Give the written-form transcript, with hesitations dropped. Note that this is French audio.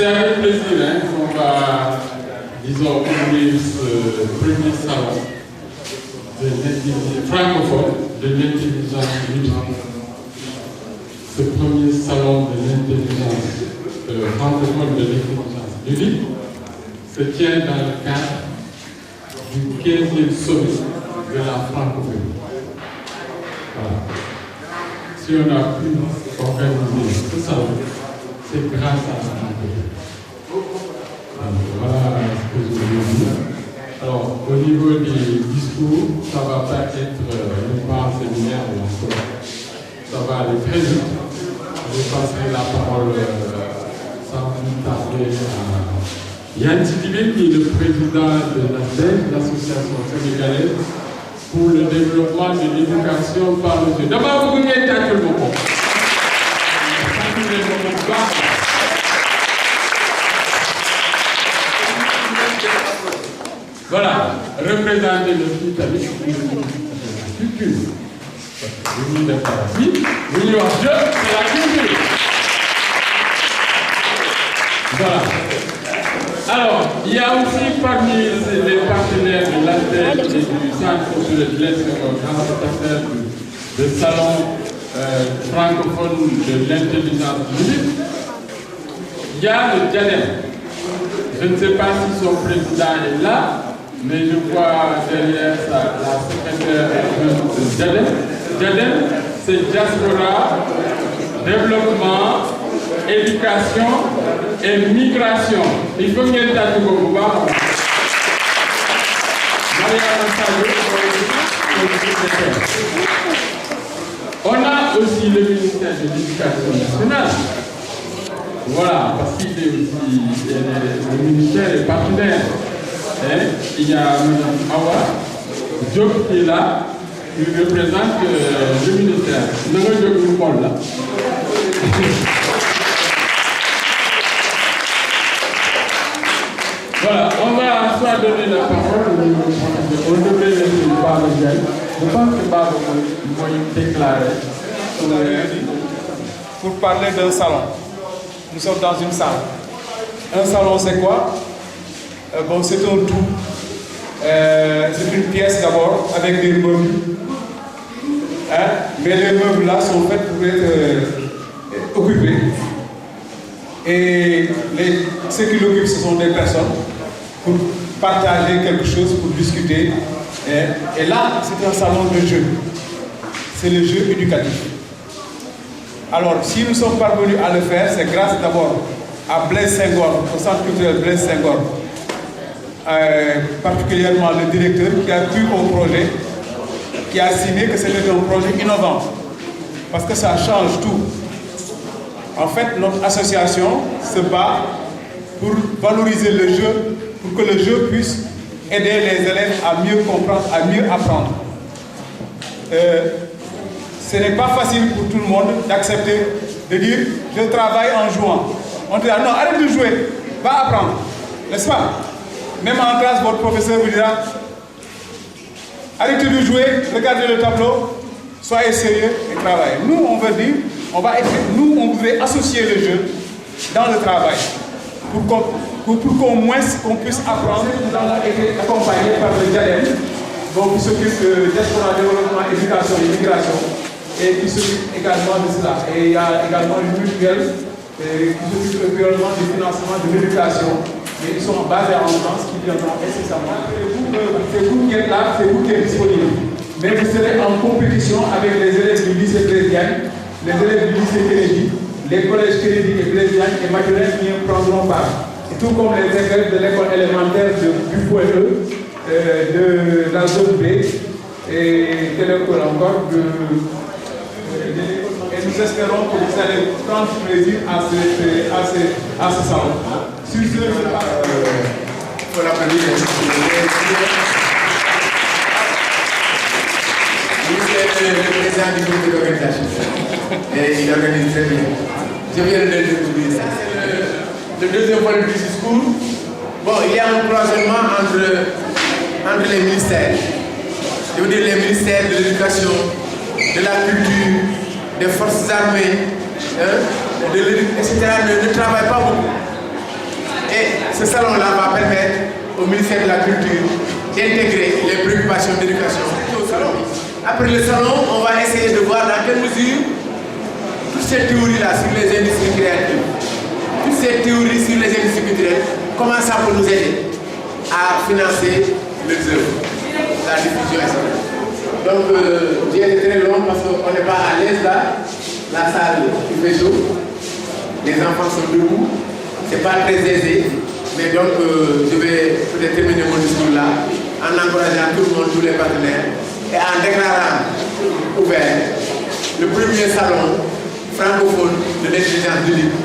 C'est avec plaisir qu'on va, disons, ouvrir ce premier salon francophone de l'intelligence numérique. Ce premier salon de l'intelligence francophone de l'intelligence numérique se tient dans le cadre du 15e sommet de la francophonie. Voilà. Si on a pu organiser ce salon, c'est grâce à la francophonie. Voilà ce que je voulais dire. Alors, au niveau des discours, ça ne va pas être un séminaire encore. Ça va aller très vite. Je passerai la parole sans plus tarder à Yann Sidibé, qui est le président de l'ASDEN, l'association sénégalaise pour le développement de l'éducation par le jeu. D'abord, vous venez à tout le monde. Voilà, représenter le spécialiste de la culture. Vous venez de faire ainsi, vous venez en jeu, c'est la culture. Voilà. Alors, il y a aussi parmi les partenaires de l'ASDEN et du Centre culturel de l'Est, grand spectateur de salon francophone de l'intelligence numérique, il y a le Djadem. Je ne sais pas si son président est là, mais je vois derrière ça la secrétaire de Djadem. Djadem, c'est diaspora, développement, éducation et migration. Il faut qu'il y ait un tout comme ça. On a aussi le ministère de l'Éducation nationale. Voilà, parce qu'il est aussi le ministère est partenaire. Il y a Mme Awa Diop qui est là, qui représente le ministère. Nous avons là. Voilà, on va soit donner la parole, on devrait laisser Baba Diagne. Je pense que Baba va déclarer. Pour parler d'un salon. Nous sommes dans une salle. Un salon, c'est quoi? Bon, c'est un tout. C'est une pièce d'abord avec des meubles. Mais les meubles là sont faits pour être occupés. Et ceux qui l'occupent, ce sont des personnes pour partager quelque chose, pour discuter. Et là, c'est un salon de jeu. C'est le jeu éducatif. Alors, si nous sommes parvenus à le faire, c'est grâce d'abord à Blaise Senghor, au Centre culturel Blaise Senghor, particulièrement le directeur qui a cru au projet, qui a signé que c'était un projet innovant, parce que ça change tout. En fait, notre association se bat pour valoriser le jeu, pour que le jeu puisse aider les élèves à mieux comprendre, à mieux apprendre. Ce n'est pas facile pour tout le monde d'accepter de dire « je travaille en jouant ». On dit « non, arrête de jouer, va apprendre ». N'est-ce pas? Même en classe, votre professeur vous dira « arrêtez de jouer, regardez le tableau, soyez sérieux et travaillez ». Nous, on veut dire, on voudrait associer le jeu dans le travail pour qu'au moins qu'on puisse apprendre. Nous avons été accompagnés par le Djadem, qui s'occupe de diaspora, développement, éducation et migration, et qui s'occupe également de cela. Et il y a également une mutuelle qui s'occupe également du financement de l'éducation. Mais ils sont basés en France, qui viendront incessamment. C'est vous qui êtes là, c'est vous qui êtes disponible. Mais vous serez en compétition avec les élèves du lycée Blaise Diagne, les élèves du lycée Kennedy, les collèges Kennedy et Blaise Diagne et Mathurin qui prendront part. Tout comme les élèves de l'école élémentaire du Fouelleux, de la zone B, et de l'école encore et nous espérons que vous allez prendre plaisir à ce salon. Sur ce, il faut l'applaudir. Le président du groupe d'organisation. Et il organise très bien. Je viens de le découvrir ça. Le deuxième volet du discours. Bon, il y a un croisement entre les ministères. Je veux dire les ministères de l'éducation, de la culture, des forces armées, etc. ne travaillent pas beaucoup. ce salon-là va permettre au ministère de la Culture d'intégrer les préoccupations d'éducation au salon. Après le salon, on va essayer de voir dans quelle mesure toutes ces théories-là sur les industries créatives, toutes ces théories sur les industries culturelles, comment ça peut nous aider à financer les œuvres, la diffusion, etc. Donc, j'ai été très long parce qu'on n'est pas à l'aise là. La salle, il fait chaud. Les enfants sont debout. C'est pas très aisé. Mais donc, je vais peut-être terminer mon discours là en encourageant tout le monde, tous les partenaires, et en déclarant ouvert le premier salon francophone de l'intelligence du livre.